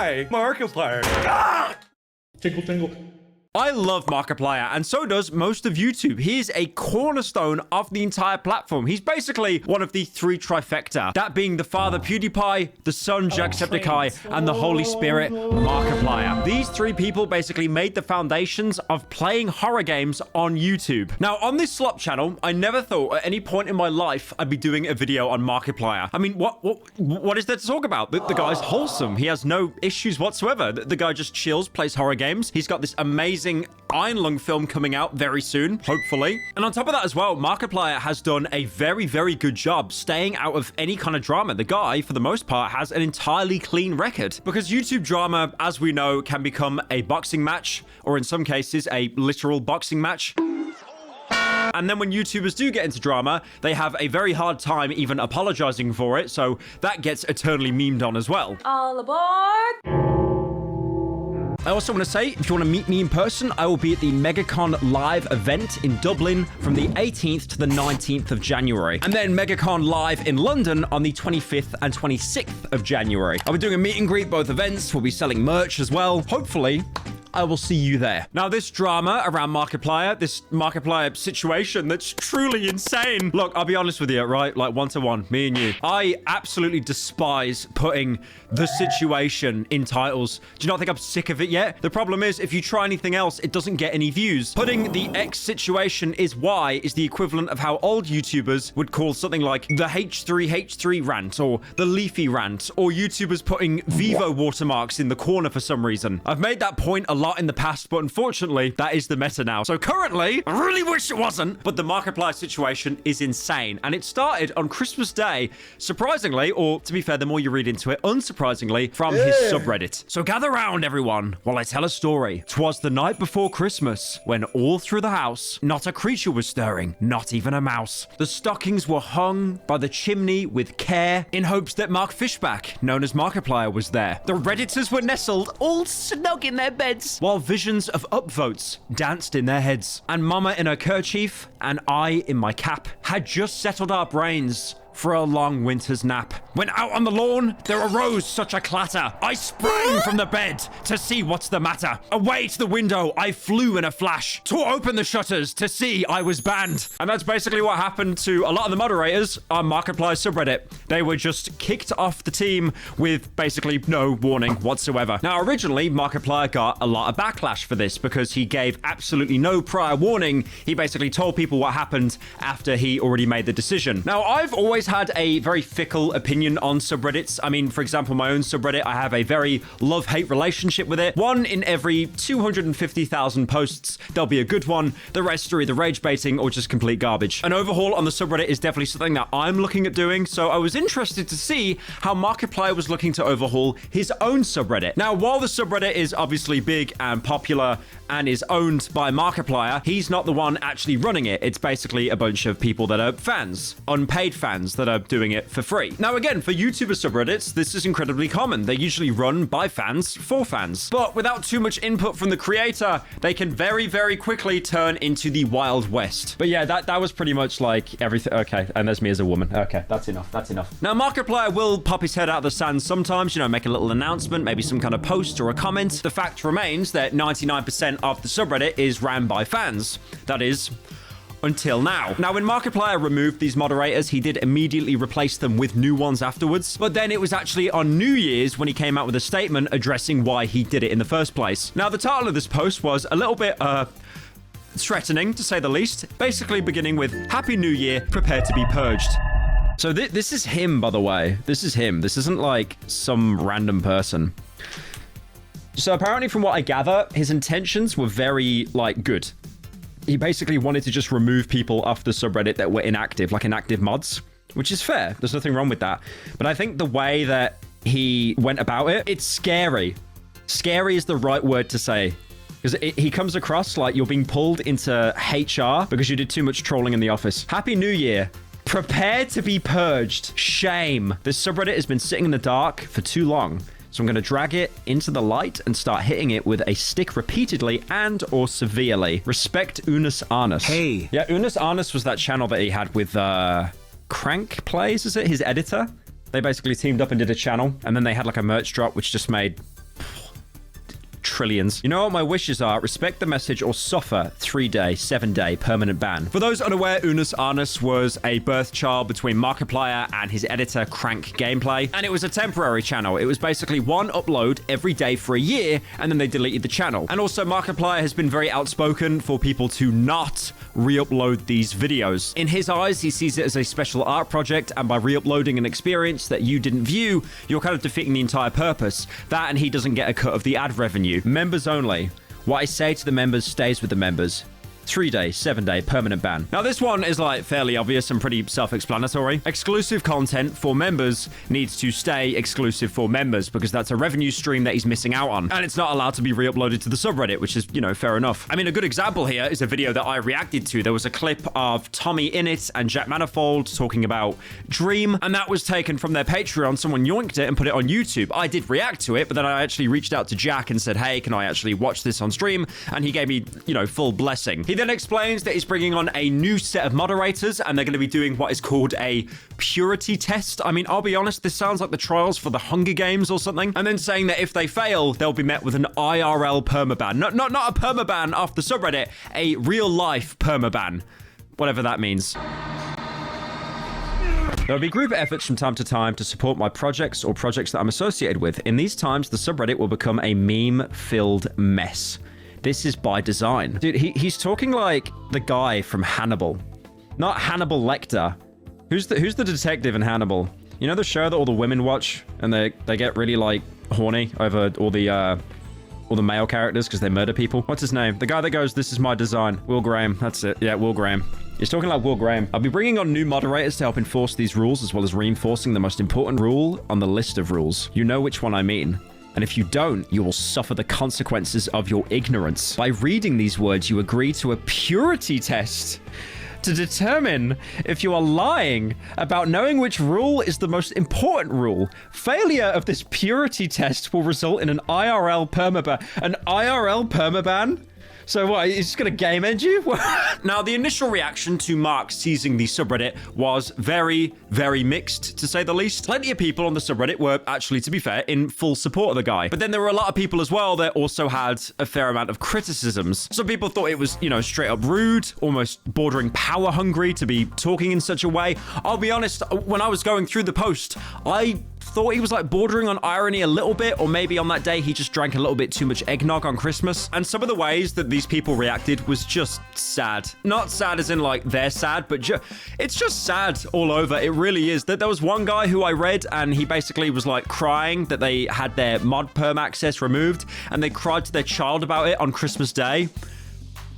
Hi, Markiplier. Ah! Tingle, tingle. I love Markiplier, and so does most of YouTube. He is a cornerstone of the entire platform. He's basically one of the three trifecta, that being the Father PewDiePie, the Son Jacksepticeye, and the Holy Spirit Markiplier. These three people basically made the foundations of playing horror games on YouTube. Now, on this slop channel, I never thought at any point in my life I'd be doing a video on Markiplier. I mean, what is there to talk about? The guy's wholesome. He has no issues whatsoever. The guy just chills, plays horror games. He's got this amazing Iron Lung film coming out very soon, hopefully. And on top of that as well, Markiplier has done a very, very good job staying out of any kind of drama. The guy, for the most part, has an entirely clean record. Because YouTube drama, as we know, can become a boxing match, or in some cases, a literal boxing match. And then when YouTubers do get into drama, they have a very hard time even apologizing for it, so that gets eternally memed on as well. All aboard! I also want to say, if you want to meet me in person, I will be at the MegaCon Live event in Dublin from the 18th to the 19th of January. And then MegaCon Live in London on the 25th and 26th of January. I'll be doing a meet and greet both events. We'll be selling merch as well. Hopefully, I will see you there. Now, this drama around Markiplier, this Markiplier situation that's truly insane. Look, I'll be honest with you, right? Like, one-to-one, me and you. I absolutely despise putting the situation in titles. Do you not think I'm sick of it yet? The problem is, if you try anything else, it doesn't get any views. Putting the X situation is why is the equivalent of how old YouTubers would call something like the H3H3 rant or the Leafy rant, or YouTubers putting Vivo watermarks in the corner for some reason. I've made that point a lot in the past, but unfortunately, that is the meta now. So currently, I really wish it wasn't, but the Markiplier situation is insane. And it started on Christmas Day, surprisingly, or to be fair, the more you read into it, unsurprisingly, from his subreddit. So gather round, everyone, while I tell a story. 'Twas the night before Christmas, when all through the house, not a creature was stirring, not even a mouse. The stockings were hung by the chimney with care, in hopes that Mark Fishback, known as Markiplier, was there. The Redditors were nestled, all snug in their beds, while visions of upvotes danced in their heads. And Mama in her kerchief, and I in my cap, had just settled our brains for a long winter's nap. When out on the lawn, there arose such a clatter. I sprang from the bed to see what's the matter. Away to the window, I flew in a flash, tore open the shutters to see I was banned. And that's basically what happened to a lot of the moderators on Markiplier's subreddit. They were just kicked off the team with basically no warning whatsoever. Now, originally, Markiplier got a lot of backlash for this because he gave absolutely no prior warning. He basically told people what happened after he already made the decision. Now, I've always had a very fickle opinion on subreddits. I mean, for example, my own subreddit, I have a very love-hate relationship with it. One in every 250,000 posts, there'll be a good one. The rest are either rage baiting or just complete garbage. An overhaul on the subreddit is definitely something that I'm looking at doing, so I was interested to see how Markiplier was looking to overhaul his own subreddit. Now, while the subreddit is obviously big and popular and is owned by Markiplier, he's not the one actually running it. It's basically a bunch of people that are fans, unpaid fans that are doing it for free. Now, again, for YouTuber subreddits, this is incredibly common. They're usually run by fans for fans. But without too much input from the creator, they can very, very quickly turn into the Wild West. But yeah, that was pretty much like everything. Okay, and there's me as a woman. Okay, that's enough. That's enough. Now, Markiplier will pop his head out of the sand sometimes, you know, make a little announcement, maybe some kind of post or a comment. The fact remains that 99% of the subreddit is ran by fans. That is, until now. Now, when Markiplier removed these moderators, he did immediately replace them with new ones afterwards. But then it was actually on New Year's when he came out with a statement addressing why he did it in the first place. Now, the title of this post was a little bit, threatening, to say the least. Basically beginning with, Happy New Year, prepare to be purged. So this is him, by the way. This is him. This isn't like some random person. So apparently, from what I gather, his intentions were very, like, good. He basically wanted to just remove people off the subreddit that were inactive, like inactive mods, which is fair. There's nothing wrong with that. But I think the way that he went about it, it's scary. Scary is the right word to say. Because he comes across like you're being pulled into HR because you did too much trolling in the office. Happy New Year. Prepare to be purged. Shame. This subreddit has been sitting in the dark for too long. So I'm going to drag it into the light and start hitting it with a stick repeatedly and or severely. Respect Unus Annus. Hey. Yeah, Unus Annus was that channel that he had with Crank Plays, is it? His editor. They basically teamed up and did a channel. And then they had like a merch drop, which just made trillions. You know what my wishes are? Respect the message or suffer 3-day, 7-day permanent ban. For those unaware, Unus Annus was a birth child between Markiplier and his editor Crank Gameplay, and it was a temporary channel. It was basically one upload every day for a year, and then they deleted the channel. And also Markiplier has been very outspoken for people to not re-upload these videos. In his eyes, he sees it as a special art project, and by re-uploading an experience that you didn't view, you're kind of defeating the entire purpose. That, and he doesn't get a cut of the ad revenue. Members only. What I say to the members stays with the members. 3-day, 7-day permanent ban. Now, this one is like fairly obvious and pretty self-explanatory. Exclusive content for members needs to stay exclusive for members because that's a revenue stream that he's missing out on. And it's not allowed to be re-uploaded to the subreddit, which is, you know, fair enough. I mean, a good example here is a video that I reacted to. There was a clip of Tommy Innit and Jack Manifold talking about Dream, and that was taken from their Patreon. Someone yoinked it and put it on YouTube. I did react to it, but then I actually reached out to Jack and said, hey, can I actually watch this on stream? And he gave me, you know, full blessing. He then explains that he's bringing on a new set of moderators and they're going to be doing what is called a purity test. I mean, I'll be honest, this sounds like the trials for the Hunger Games or something. And then saying that if they fail, they'll be met with an IRL permaban. Not a permaban off the subreddit, a real life permaban. Whatever that means. There will be group efforts from time to time to support my projects or projects that I'm associated with. In these times, the subreddit will become a meme-filled mess. This is by design. Dude, he's talking like the guy from Hannibal. Not Hannibal Lecter. Who's the detective in Hannibal? You know the show that all the women watch and they get really like horny over all the male characters because they murder people? What's his name? The guy that goes, this is my design. Will Graham. That's it. Yeah, Will Graham. He's talking like Will Graham. I'll be bringing on new moderators to help enforce these rules as well as reinforcing the most important rule on the list of rules. You know which one I mean. And if you don't, you will suffer the consequences of your ignorance. By reading these words, you agree to a purity test to determine if you are lying about knowing which rule is the most important rule. Failure of this purity test will result in an IRL permaban. An IRL permaban? So what, he's just gonna game end you? Now, the initial reaction to Mark seizing the subreddit was very, very mixed, to say the least. Plenty of people on the subreddit were actually, to be fair, in full support of the guy. But then there were a lot of people as well that also had a fair amount of criticisms. Some people thought it was, you know, straight up rude, almost bordering power hungry to be talking in such a way. I'll be honest, when I was going through the post, I thought he was like bordering on irony a little bit, or maybe on that day he just drank a little bit too much eggnog on Christmas. And some of the ways that these people reacted was just sad. Not sad as in like they're sad, but it's just sad all over. It really is. That there was one guy who I read and he basically was like crying that they had their mod perm access removed and they cried to their child about it on Christmas Day.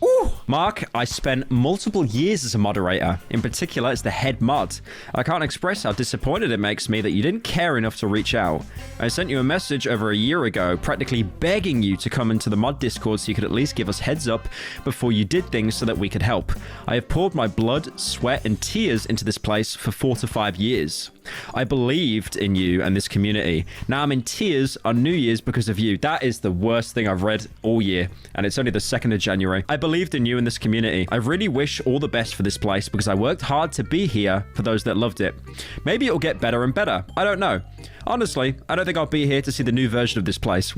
Ooh. Mark, I spent multiple years as a moderator. In particular, as the head mod. I can't express how disappointed it makes me that you didn't care enough to reach out. I sent you a message over a year ago, practically begging you to come into the mod Discord so you could at least give us heads up before you did things so that we could help. I have poured my blood, sweat, and tears into this place for 4 to 5 years. I believed in you and this community. Now I'm in tears on New Year's because of you. That is the worst thing I've read all year, and it's only the 2nd of January. I believed in you and this community. I really wish all the best for this place because I worked hard to be here for those that loved it. Maybe it'll get better and better. I don't know. Honestly, I don't think I'll be here to see the new version of this place.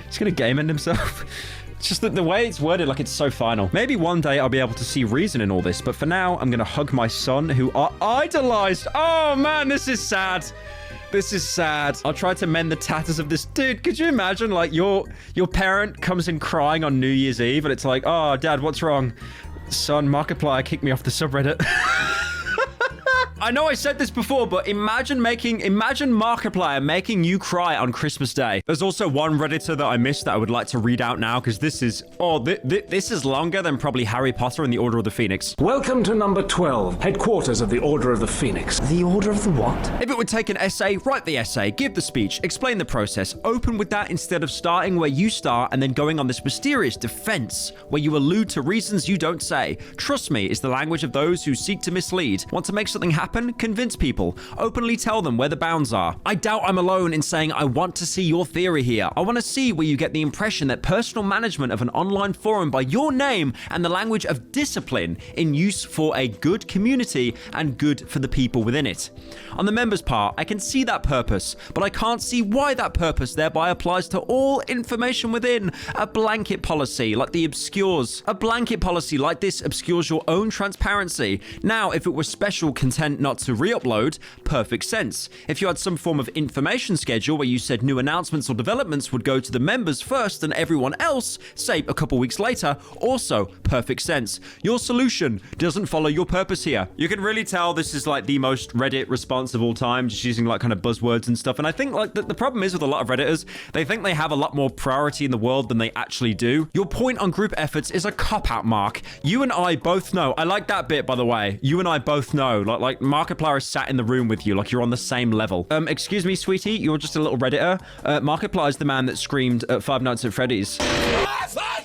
He's gonna game end himself. It's just that the way it's worded, like it's so final. Maybe one day I'll be able to see reason in all this, but for now, I'm gonna hug my son who I idolized. Oh man, this is sad. This is sad. I'll try to mend the tatters of this. Dude, could you imagine like your parent comes in crying on New Year's Eve and it's like, oh, Dad, what's wrong? Son, Markiplier kicked me off the subreddit. I know I said this before, but imagine Markiplier making you cry on Christmas Day. There's also one Redditor that I missed that I would like to read out now, because this is, this is longer than probably Harry Potter and the Order of the Phoenix. Welcome to number 12, headquarters of the Order of the Phoenix. The Order of the what? If it would take an essay, write the essay, give the speech, explain the process, open with that instead of starting where you start and then going on this mysterious defense where you allude to reasons you don't say. Trust me, is the language of those who seek to mislead. Want to make something happen happen? Convince people. Openly tell them where the bounds are. I doubt I'm alone in saying I want to see your theory here. I want to see where you get the impression that personal management of an online forum by your name and the language of discipline in use for a good community and good for the people within it. On the members' part, I can see that purpose, but I can't see why that purpose thereby applies to all information within. A blanket policy like this obscures your own transparency. Now, if it were special content not to re-upload, perfect sense. If you had some form of information schedule where you said new announcements or developments would go to the members first and everyone else, say a couple weeks later, also perfect sense. Your solution doesn't follow your purpose here. You can really tell this is like the most Reddit response of all time, just using like kind of buzzwords and stuff. And I think like the problem is with a lot of Redditors, they think they have a lot more priority in the world than they actually do. Your point on group efforts is a cop-out, Mark. You and I both know. I like that bit, by the way. You and I both know. Like Markiplier is sat in the room with you, like you're on the same level. Excuse me, sweetie, you're just a little Redditor. Markiplier is the man that screamed at Five Nights at Freddy's.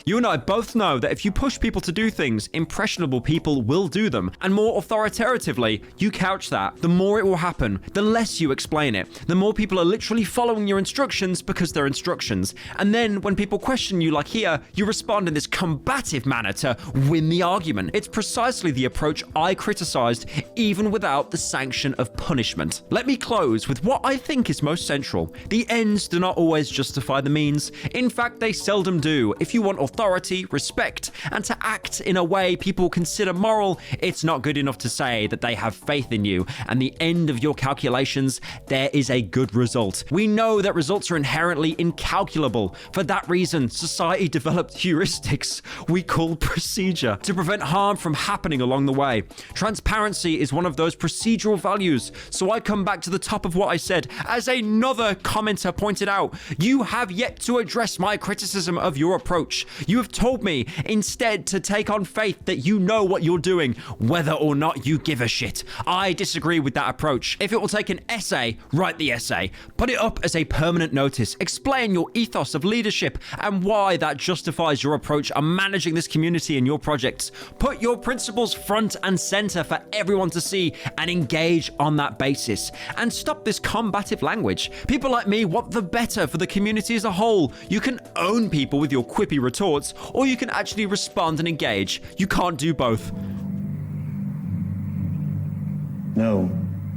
You and I both know that if you push people to do things, impressionable people will do them. And more authoritatively you couch that, the more it will happen, the less you explain it. The more people are literally following your instructions because they're instructions. And then when people question you like here, you respond in this combative manner to win the argument. It's precisely the approach I criticized, even without the sanction of punishment. Let me close with what I think is most central. The ends do not always justify the means. In fact, they seldom do. If you want authority, respect, and to act in a way people consider moral, it's not good enough to say that they have faith in you. And the end of your calculations, there is a good result. We know that results are inherently incalculable. For that reason, society developed heuristics we call procedure to prevent harm from happening along the way. Transparency is one of those procedural values. So I come back to the top of what I said. As another commenter pointed out, you have yet to address my criticism of your approach. You have told me instead to take on faith that you know what you're doing, whether or not you give a shit. I disagree with that approach. If it will take an essay, write the essay. Put it up as a permanent notice. Explain your ethos of leadership and why that justifies your approach on managing this community and your projects. Put your principles front and center for everyone to see and engage on that basis. And stop this combative language. People like me want the better for the community as a whole. You can own people with your quippy retorts, or you can actually respond and engage. You can't do both. No.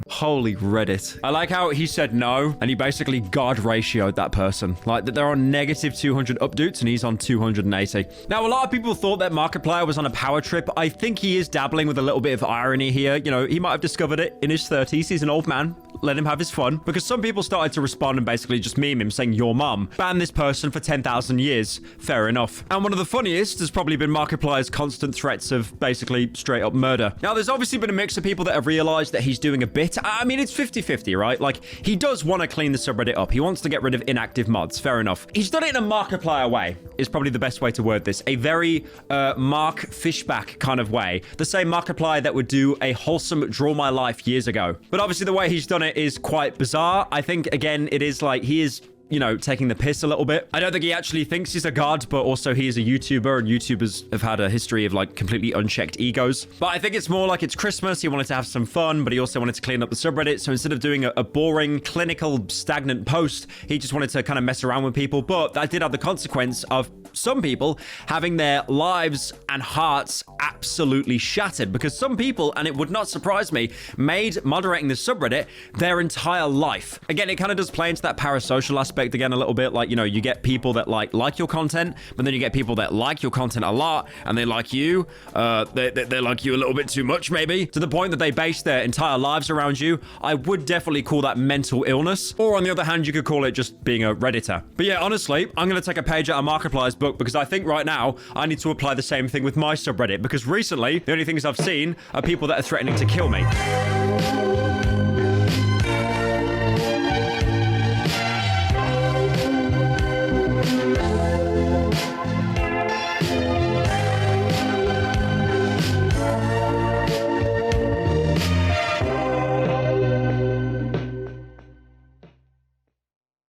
Holy Reddit. I like how he said no, and he basically God ratioed that person. Like, that they're on negative 200 updates, and he's on 280. Now, a lot of people thought that Markiplier was on a power trip. I think he is dabbling with a little bit of irony here. You know, he might have discovered it in his 30s. He's an old man. Let him have his fun. Because some people started to respond and basically just meme him saying, your mum. Ban this person for 10,000 years. Fair enough. And one of the funniest has probably been Markiplier's constant threats of basically straight up murder. Now, there's obviously been a mix of people that have realized that he's doing a bit. I mean, it's 50-50, right? Like, he does want to clean the subreddit up. He wants to get rid of inactive mods. Fair enough. He's done it in a Markiplier way, is probably the best way to word this. A very Mark Fishback kind of way. The same Markiplier that would do a wholesome Draw My Life years ago. But obviously the way he's done it is quite bizarre. I think, again, it is like he is, you know, taking the piss a little bit. I don't think he actually thinks he's a god, but also he is a YouTuber, and YouTubers have had a history of like completely unchecked egos. But I think it's more like it's Christmas. He wanted to have some fun, but he also wanted to clean up the subreddit. So instead of doing a boring, clinical, stagnant post, he just wanted to kind of mess around with people. But that did have the consequence of some people having their lives and hearts absolutely shattered, because some people, and it would not surprise me, made moderating the subreddit their entire life. Again, it kind of does play into that parasocial aspect again a little bit. Like, you know, you get people that like your content, but then you get people that like your content a lot and they like you. They like you a little bit too much, maybe, to the point that they base their entire lives around you. I would definitely call that mental illness. Or on the other hand, you could call it just being a Redditor. But yeah, honestly, I'm going to take a page out of Markiplier's book, because I think right now I need to apply the same thing with my subreddit, because recently the only things I've seen are people that are threatening to kill me.